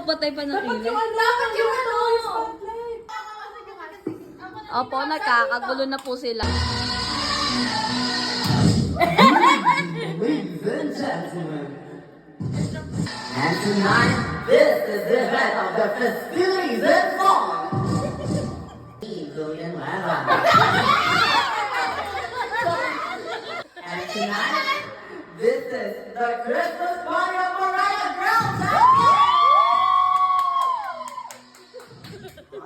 magpatay pa ng Dapat ilaw. yung ano. Dapat yung ano. Spotlight. Opo, nagkakagulo na po sila. Ladies and gentlemen, and tonight, this is the event of the festivities and fun. And tonight, this is the Christmas party of Mariah Girls.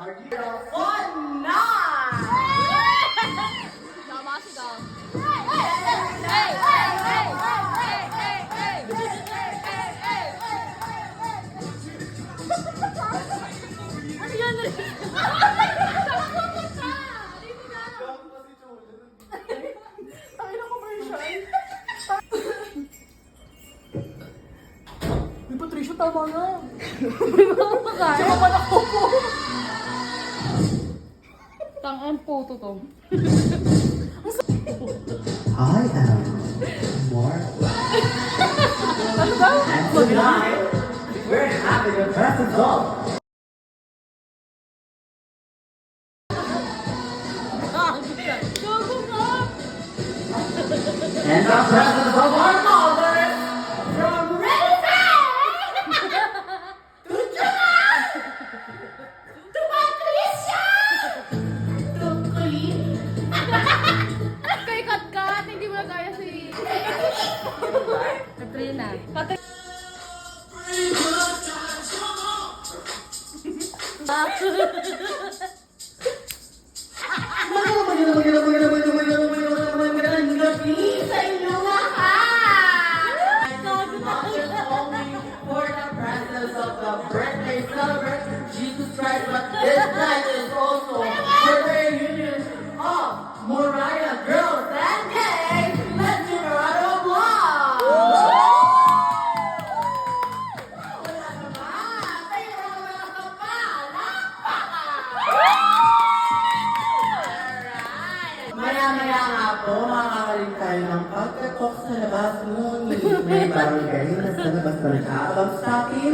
Are you a fun night? Sama sigaw. Hey! Hey! Hey! Hey! Hey! Hey! Hey! Ano yan? Ay, na commercial. Uy, Patricia, tama na. Saka pa na po. Tangan po to. I am Mark. And tonight, we're having a present of. And the presence of our mother from Reza to John to Patricia to Colleen. Kay Katkat, hindi mo na kaya si... Katrina. Magandang gabi sa inyo lahat! Not just only for the presence of the birthday celebrant Jesus Christ, but this night is also for the reunion of Mariah Girls and Gangs. Let's give a round of applause! Wala naman! Tayo na mga kapalakpakan! Maya-maya nga po, makakaling tayo ng pagkatok sa labas, ngunit may barangay na sa labas na nag-aabang sa atin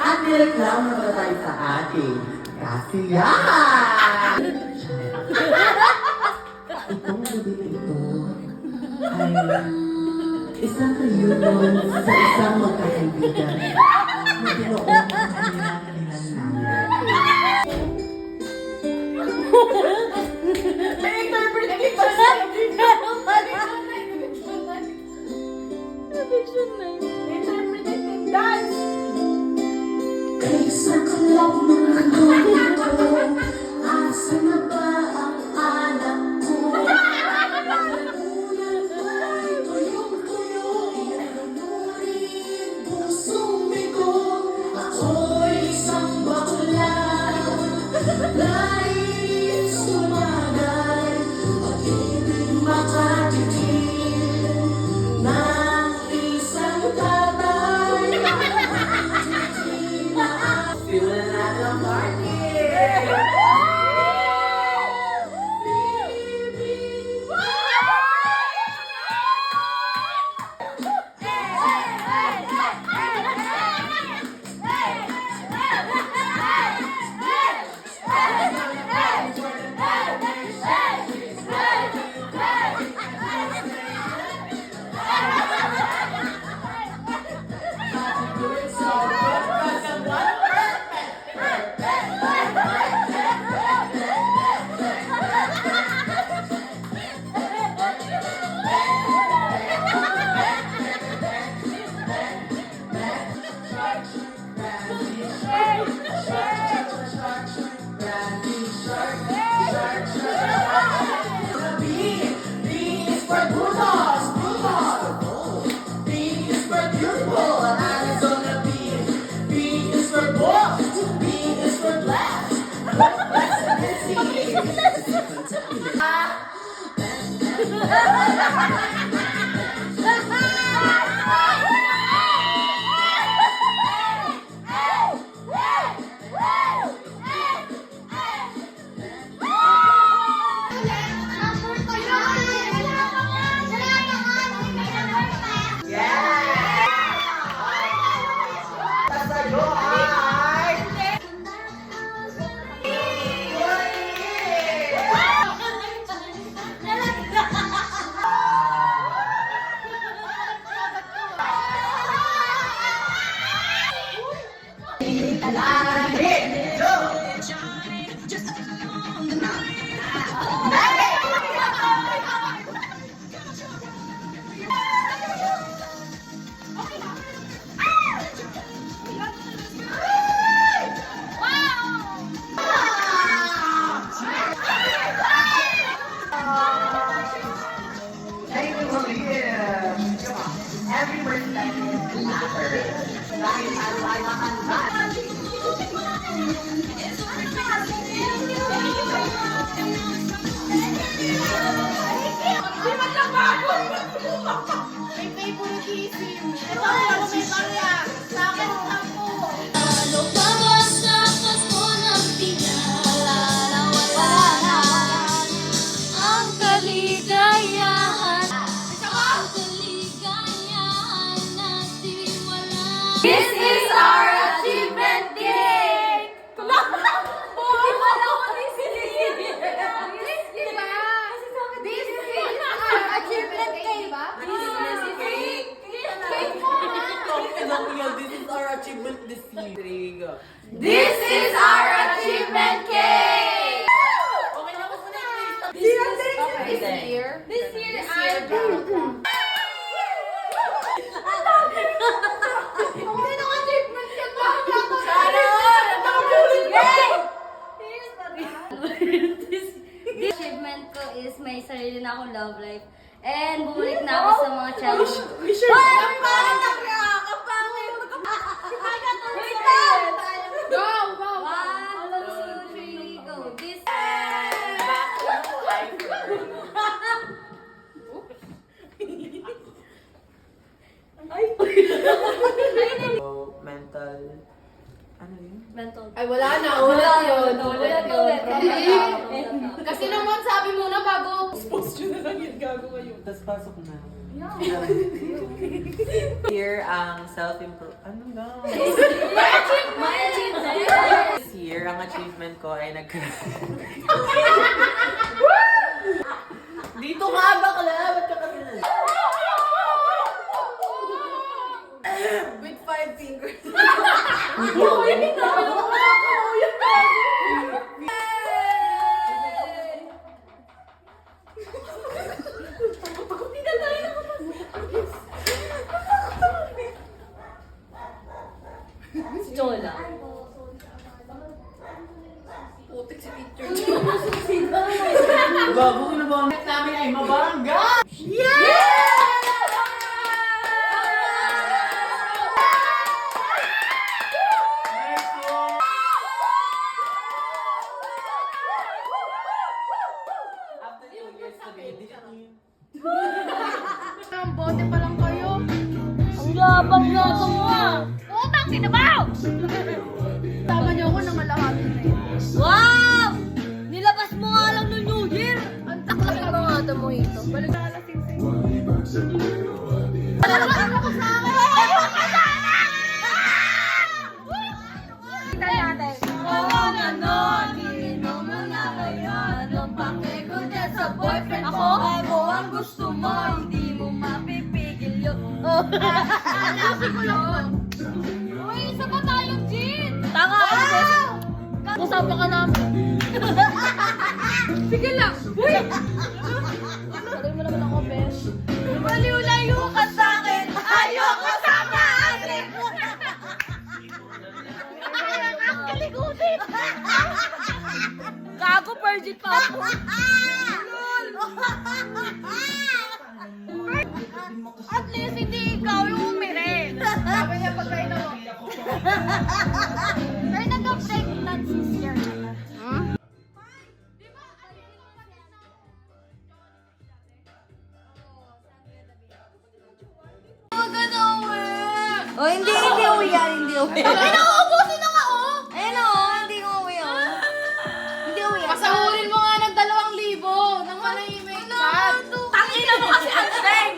at nireklamo na ba tayo sa ating kasiyahan! Itong gabi na ito ay isang reunion sa isang magkakaibigan na ginoon ang kanilang nanay. Na-interpretate ba sa Na-interpretate dance. Kaysa kalab ng ano ko, asa na ba ang anak ko? Unang ba'y tuyong-tuyo, inanurin, pusong bigo. Ako'y isang bakla, nais sumagay, pag-ibig makatikim ng isang tatay. Feeling like a mark Every perspective matters. Dahil ay makanta. May favoritism. Ito, ako may barya. Sa akin, ako. Ano pa ba sa paso ng pinalalawanan? Ang kaligayahan, ang kaligayahan natin wala. This is our achievement cake! This is our achievement cake. This is our achievement this year. There you go. This is our achievement cake! Okay, tapos na yung This year. This year, I Sinong achievement cake ba? This achievement ko is may sarili na akong love life. And bumalik na ako sa mga challenge. Go, go. 1, 2, 3, go. This mental. Ano yun? mental. Ay, wala na. Ulit yun. Ulit yun. Kasi naman sabi mo na bago. Tapos pasok na. Here ang self-improve. Ano ba? My achievement. This year, ang achievement ko ay Dito ka, bakla! Ba't ka kasi With 5 fingers. Chola. Bago na ba ang net namin ay mabangga? After 2 years to be Ang bote pa lang kayo. Ang yabang na ito mo ah. Utang, kinabaw! Tama niyo ako na malahati na yun. Wow! Nilabas mo nga lang ng New Year. Ang taklas ng mga ito mo ito. Balik na alas 5. Kita natin. Boyfriend ako? Ako ang gusto mo, hindi mo mapipigil yun. Hanapin ko lang. Uy, isa pa tayong jean! Tanga! Usapan ka namin. Sige lang. Uy! Sabi mo naman ako, Besh. Maliw-layo ka sa akin! Ayoko sa maasin! Ang kaligutin! Gago, virgin pa ako! At least hindi ikaw yung umiri. Sabi niya pagkain ako. Pero nag-pregnant sister. Oh, hindi uwi yan, hindi uwi. Ay, nauubusin na nga, oh! Ayun o, hindi ko uwi oh. Hindi uwi yan. Pasahurin mo nga ng 2,000 nang manahimik ka. Tangina mo kasi ang Feng!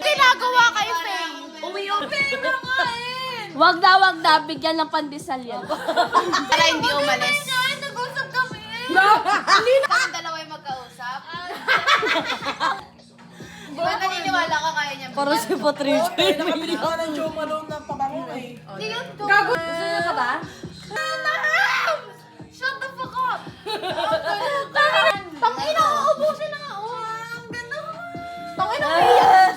Ginagawa kayo, Faye. Uwi na nga eh! Wag na, bigyan ng pandesal yan. Para hindi umalis. Ay, nag-usap kami! Hindi na kami dalawa yung magkausap. Di ba naniniwala ka kaya niya? Para si Patricia. Nakapili ka ng Joe Malone ng pabango eh. Hindi yun to. Gusto niyo ka ba? Shut the fuck up! Tangina, uubusin na nga. Oh, ang ganda mo. Tangina, iyak.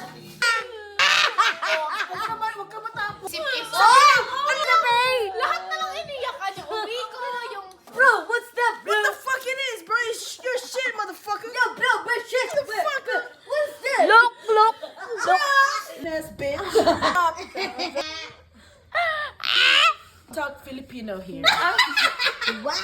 Huwag ka matapos. Si Piso. Ano na, Bay? Lahat na lang iniyak ka niya. Uwi ko yung... Bro, what's that, bro? What the fuck it is, bro? It's your shit, motherfucker. Yo, bro, shit. Motherfucker. What's that? Look. Ass bitch. Talk Filipino here. Wow!